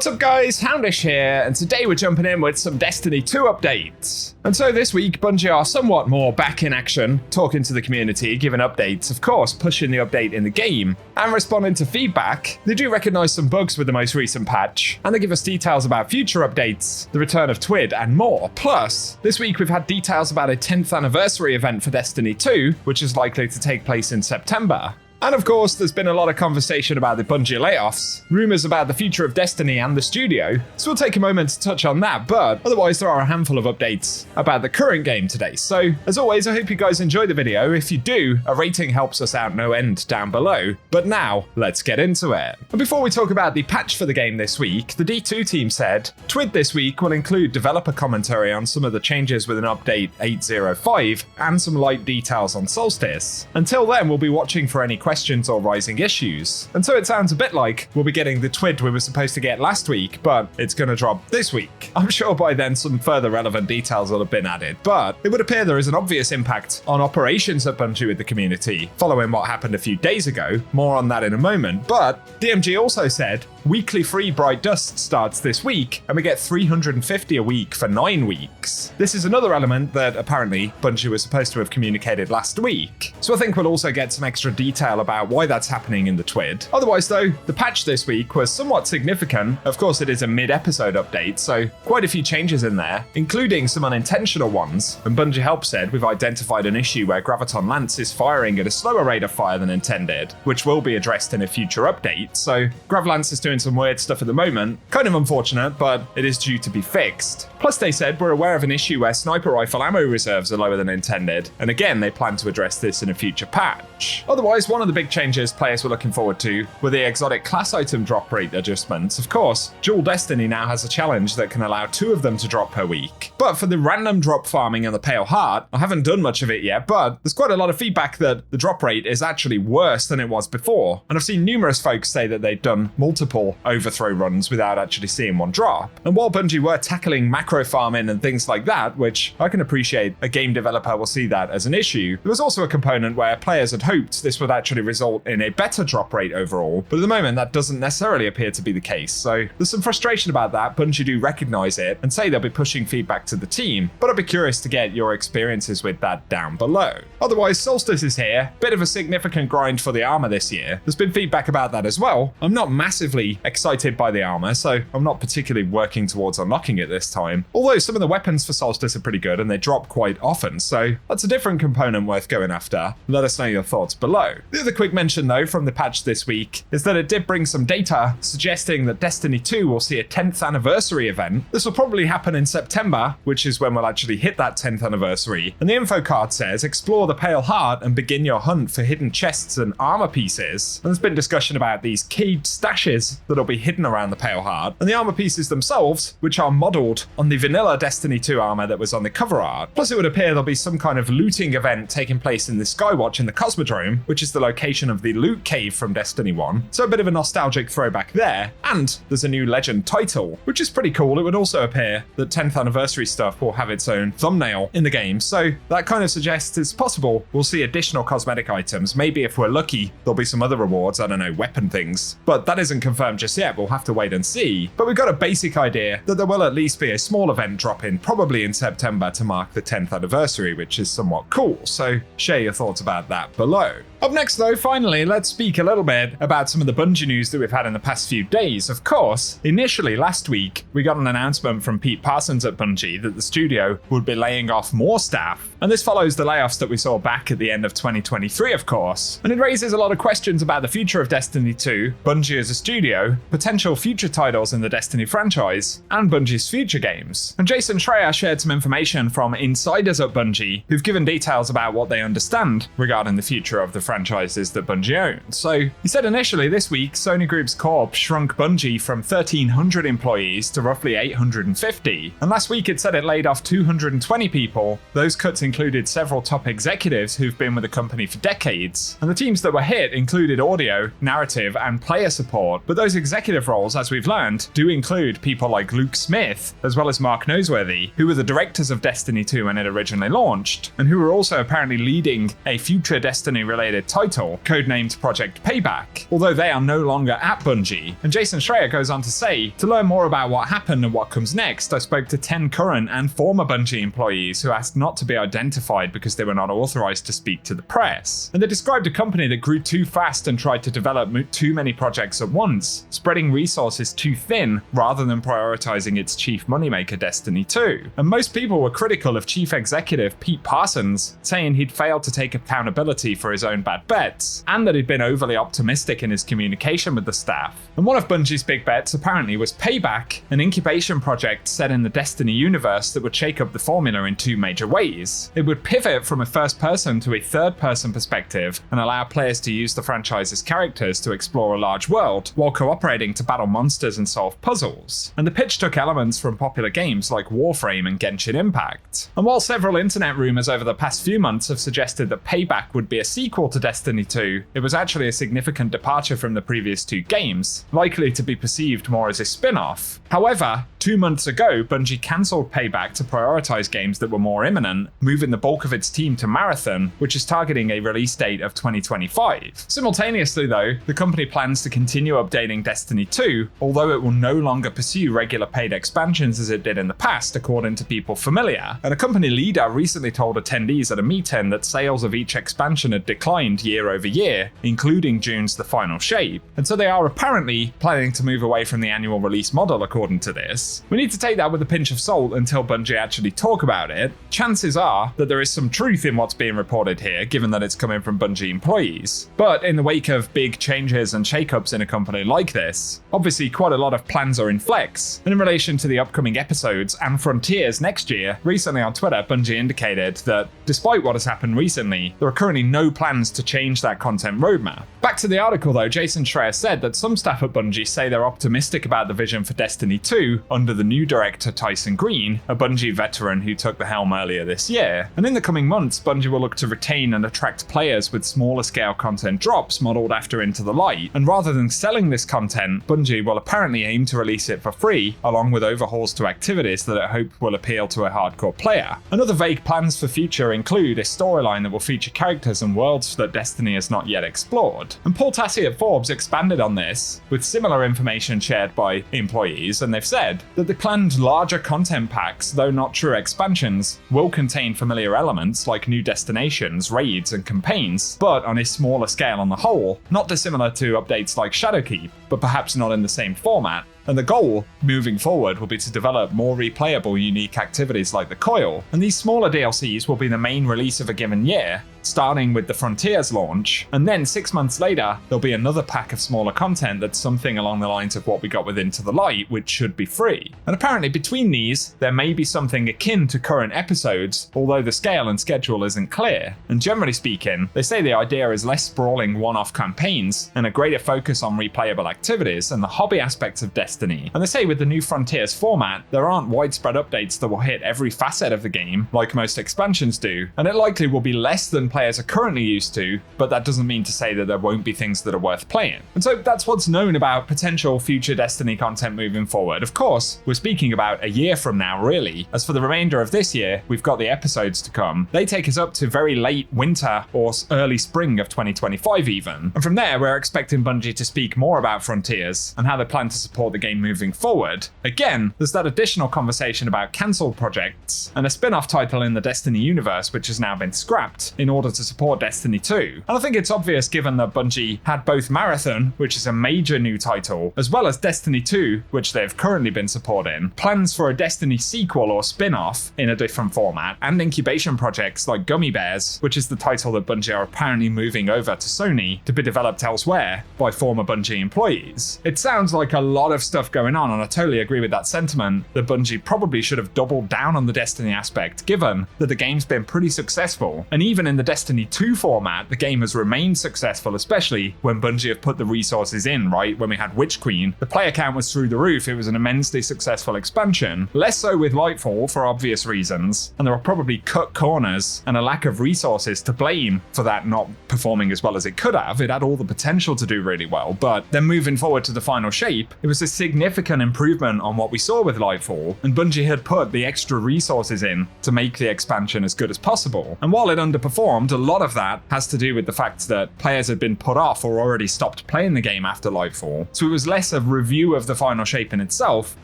What's up guys, Houndish here, and today we're jumping in with some Destiny 2 updates. And so this week, Bungie are somewhat more back in action, talking to the community, giving updates, of course, pushing the update in the game, and responding to feedback. They do recognise some bugs with the most recent patch, and they give us details about future updates, the return of TWID, and more. Plus, this week we've had details about a 10th anniversary event for Destiny 2, which is likely to take place in September. And of course, there's been a lot of conversation about the Bungie layoffs, rumours about the future of Destiny and the studio, so we'll take a moment to touch on that, but otherwise there are a handful of updates about the current game today. So, as always, I hope you guys enjoy the video. If you do, a rating helps us out no end down below. But now, let's get into it. And before we talk about the patch for the game this week, the D2 team said, TWID this week will include developer commentary on some of the changes with an update 8.05, and some light details on Solstice. Until then, we'll be watching for any questions or rising issues. And so it sounds a bit like we'll be getting the TWID we were supposed to get last week, but it's going to drop this week. I'm sure by then some further relevant details will have been added, but it would appear there is an obvious impact on operations at Bungie with the community, following what happened a few days ago. More on that in a moment, but DMG also said, weekly free Bright Dust starts this week, and we get 350 a week for 9 weeks. This is another element that apparently Bungie was supposed to have communicated last week. So I think we'll also get some extra detail about why that's happening in the TWID. Otherwise though, the patch this week was somewhat significant. Of course, it is a mid-episode update, so quite a few changes in there, including some unintentional ones. And Bungie Help said we've identified an issue where Graviton Lance is firing at a slower rate of fire than intended, which will be addressed in a future update. So Grav Lance is doing some weird stuff at the moment. Kind of unfortunate, but it is due to be fixed. Plus they said we're aware of an issue where sniper rifle ammo reserves are lower than intended, and again they plan to address this in a future patch. Otherwise, one of the big changes players were looking forward to were the exotic class item drop rate adjustments. Of course, Dual Destiny now has a challenge that can allow 2 of them to drop per week. But for the random drop farming and the Pale Heart, I haven't done much of it yet, but there's quite a lot of feedback that the drop rate is actually worse than it was before. And I've seen numerous folks say that they've done multiple overthrow runs without actually seeing one drop. And while Bungie were tackling macro farming and things like that, which I can appreciate a game developer will see that as an issue, there was also a component where players had hoped this would actually result in a better drop rate overall, but at the moment that doesn't necessarily appear to be the case. So there's some frustration about that. Bungie do recognise it and say they'll be pushing feedback to the team, but I'd be curious to get your experiences with that down below. Otherwise, Solstice is here, bit of a significant grind for the armor this year. There's been feedback about that as well. I'm not massively excited by the armor, so I'm not particularly working towards unlocking it this time. Although some of the weapons for Solstice are pretty good and they drop quite often, so that's a different component worth going after. Let us know your thoughts below. The other quick mention though from the patch this week is that it did bring some data suggesting that Destiny 2 will see a 10th anniversary event. This will probably happen in September, which is when we'll actually hit that 10th anniversary. And the info card says, explore the Pale Heart and begin your hunt for hidden chests and armor pieces. And there's been discussion about these caved stashes that'll be hidden around the Pale Heart, and the armor pieces themselves, which are modelled on the vanilla Destiny 2 armor that was on the cover art. Plus it would appear there'll be some kind of looting event taking place in the Skywatch in the Cosmodrome, which is the location of the loot cave from Destiny 1. So a bit of a nostalgic throwback there. And there's a new legend title, which is pretty cool. It would also appear that 10th anniversary stuff will have its own thumbnail in the game. So that kind of suggests it's possible we'll see additional cosmetic items. Maybe if we're lucky, there'll be some other rewards, I don't know, weapon things. But that isn't confirmed just yet. We'll have to wait and see. But we've got a basic idea that there will at least be a small event dropping probably in September to mark the 10th anniversary, which is somewhat cool. So share your thoughts about that below. Up next though, finally, let's speak a little bit about some of the Bungie news that we've had in the past few days. Of course, initially last week, we got an announcement from Pete Parsons at Bungie that the studio would be laying off more staff. And this follows the layoffs that we saw back at the end of 2023, of course. And it raises a lot of questions about the future of Destiny 2, Bungie as a studio, potential future titles in the Destiny franchise, and Bungie's future games. And Jason Schreier shared some information from insiders at Bungie who've given details about what they understand regarding the future of the franchises that Bungie owns. So he said initially this week, Sony Group's Corp shrunk Bungie from 1,300 employees to roughly 850. And last week it said it laid off 220 people. Those cuts included several top executives who've been with the company for decades. And the teams that were hit included audio, narrative, and player support. But those executive roles, as we've learned, do include people like Luke Smith, as well as Mark Noseworthy, who were the directors of Destiny 2 when it originally launched, and who were also apparently leading a future Destiny-related anticipated title, codenamed Project Payback, although they are no longer at Bungie. And Jason Schreier goes on to say, to learn more about what happened and what comes next, I spoke to 10 current and former Bungie employees who asked not to be identified because they were not authorized to speak to the press. And they described a company that grew too fast and tried to develop too many projects at once, spreading resources too thin rather than prioritizing its chief moneymaker Destiny 2. And most people were critical of Chief Executive Pete Parsons, saying he'd failed to take accountability for his own bad bets, and that he'd been overly optimistic in his communication with the staff. And one of Bungie's big bets apparently was Payback, an incubation project set in the Destiny universe that would shake up the formula in two major ways. It would pivot from a first-person to a third-person perspective and allow players to use the franchise's characters to explore a large world while cooperating to battle monsters and solve puzzles. And the pitch took elements from popular games like Warframe and Genshin Impact. And while several internet rumors over the past few months have suggested that Payback would be a sequel to Destiny 2, it was actually a significant departure from the previous two games, likely to be perceived more as a spin-off. However, 2 months ago, Bungie cancelled Payback to prioritize games that were more imminent, moving the bulk of its team to Marathon, which is targeting a release date of 2025. Simultaneously though, the company plans to continue updating Destiny 2, although it will no longer pursue regular paid expansions as it did in the past, according to people familiar. And a company leader recently told attendees at a meeting that sales of each expansion had declined year over year, including June's The Final Shape. And so they are apparently planning to move away from the annual release model according to this. We need to take that with a pinch of salt until Bungie actually talk about it. Chances are that there is some truth in what's being reported here, given that it's coming from Bungie employees. But in the wake of big changes and shakeups in a company like this, obviously quite a lot of plans are in flex. And in relation to the upcoming episodes and Frontiers next year, recently on Twitter, Bungie indicated that despite what has happened recently, there are currently no plans to change that content roadmap. Back to the article though, Jason Schreier said that some staff at Bungie say they're optimistic about the vision for Destiny 2 under the new director Tyson Green, a Bungie veteran who took the helm earlier this year. And in the coming months, Bungie will look to retain and attract players with smaller scale content drops modeled after Into the Light. And rather than selling this content, Bungie will apparently aim to release it for free, along with overhauls to activities that it hopes will appeal to a hardcore player. And other vague plans for future include a storyline that will feature characters and worlds that Destiny has not yet explored. And Paul Tassi at Forbes expanded on this, with similar information shared by employees, and they've said that the planned larger content packs, though not true expansions, will contain familiar elements like new destinations, raids, and campaigns, but on a smaller scale on the whole, not dissimilar to updates like Shadowkeep, but perhaps not in the same format. And the goal, moving forward, will be to develop more replayable unique activities like the Coil, and these smaller DLCs will be the main release of a given year, starting with the Frontiers launch, and then 6 months later, there'll be another pack of smaller content that's something along the lines of what we got with Into the Light, which should be free. And apparently between these, there may be something akin to current episodes, although the scale and schedule isn't clear. And generally speaking, they say the idea is less sprawling one-off campaigns, and a greater focus on replayable activities and the hobby aspects of Destiny. And they say with the new Frontiers format, there aren't widespread updates that will hit every facet of the game, like most expansions do, and it likely will be less than players are currently used to, but that doesn't mean to say that there won't be things that are worth playing. And so that's what's known about potential future Destiny content moving forward. Of course, we're speaking about a year from now, really. As for the remainder of this year, we've got the episodes to come. They take us up to very late winter or early spring of 2025 even. And from there, we're expecting Bungie to speak more about Frontiers and how they plan to support the game moving forward. Again, there's that additional conversation about cancelled projects and a spin-off title in the Destiny universe which has now been scrapped in order to support Destiny 2. And I think it's obvious given that Bungie had both Marathon, which is a major new title, as well as Destiny 2, which they've currently been supporting, plans for a Destiny sequel or spin-off in a different format, and incubation projects like Gummy Bears, which is the title that Bungie are apparently moving over to Sony to be developed elsewhere by former Bungie employees. It sounds like a lot of stuff going on, and I totally agree with that sentiment that Bungie probably should have doubled down on the Destiny aspect, given that the game's been pretty successful. And even in the Destiny 2 format, the game has remained successful, especially when Bungie have put the resources in, right? When we had Witch Queen, the player count was through the roof, it was an immensely successful expansion. Less so with Lightfall for obvious reasons, and there are probably cut corners and a lack of resources to blame for that not performing as well as it could have. It had all the potential to do really well, but then moving forward to the Final Shape, it was a significant improvement on what we saw with Lightfall, and Bungie had put the extra resources in to make the expansion as good as possible. And while it underperformed, bombed, a lot of that has to do with the fact that players had been put off or already stopped playing the game after Lightfall. So it was less a review of the final shape in itself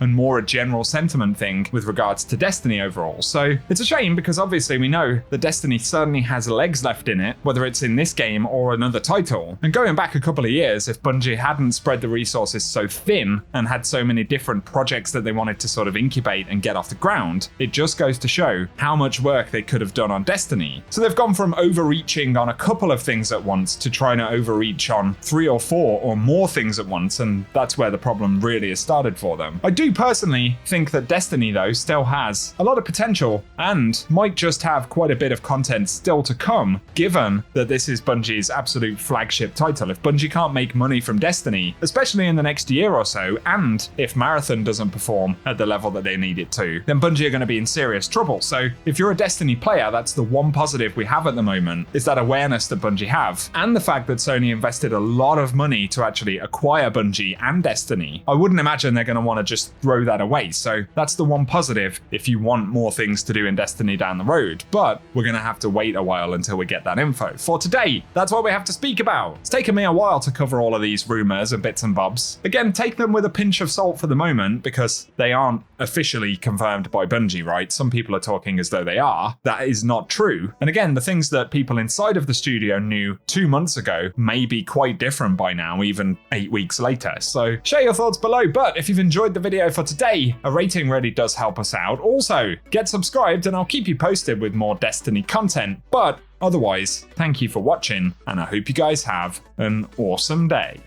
and more a general sentiment thing with regards to Destiny overall. So it's a shame because obviously we know that Destiny certainly has legs left in it, whether it's in this game or another title. And going back a couple of years, if Bungie hadn't spread the resources so thin and had so many different projects that they wanted to sort of incubate and get off the ground, it just goes to show how much work they could have done on Destiny. So they've gone from overreaching on a couple of things at once to trying to overreach on 3 or 4 or more things at once, and that's where the problem really has started for them. I do personally think that Destiny, though, still has a lot of potential and might just have quite a bit of content still to come, given that this is Bungie's absolute flagship title. If Bungie can't make money from Destiny, especially in the next year or so, and if Marathon doesn't perform at the level that they need it to, then Bungie are going to be in serious trouble. So if you're a Destiny player, that's the one positive we have at the moment, is that awareness that Bungie have, and the fact that Sony invested a lot of money to actually acquire Bungie and Destiny. I wouldn't imagine they're going to want to just throw that away. So that's the one positive if you want more things to do in Destiny down the road. But we're going to have to wait a while until we get that info. For today, that's what we have to speak about. It's taken me a while to cover all of these rumors and bits and bobs. Again, take them with a pinch of salt for the moment because they aren't officially confirmed by Bungie, right? Some people are talking as though they are. That is not true. And again, the things that people inside of the studio knew 2 months ago may be quite different by now, even 8 weeks later. So share your thoughts below. But if you've enjoyed the video for today, a rating really does help us out. Also, get subscribed and I'll keep you posted with more Destiny content. But otherwise, thank you for watching and I hope you guys have an awesome day.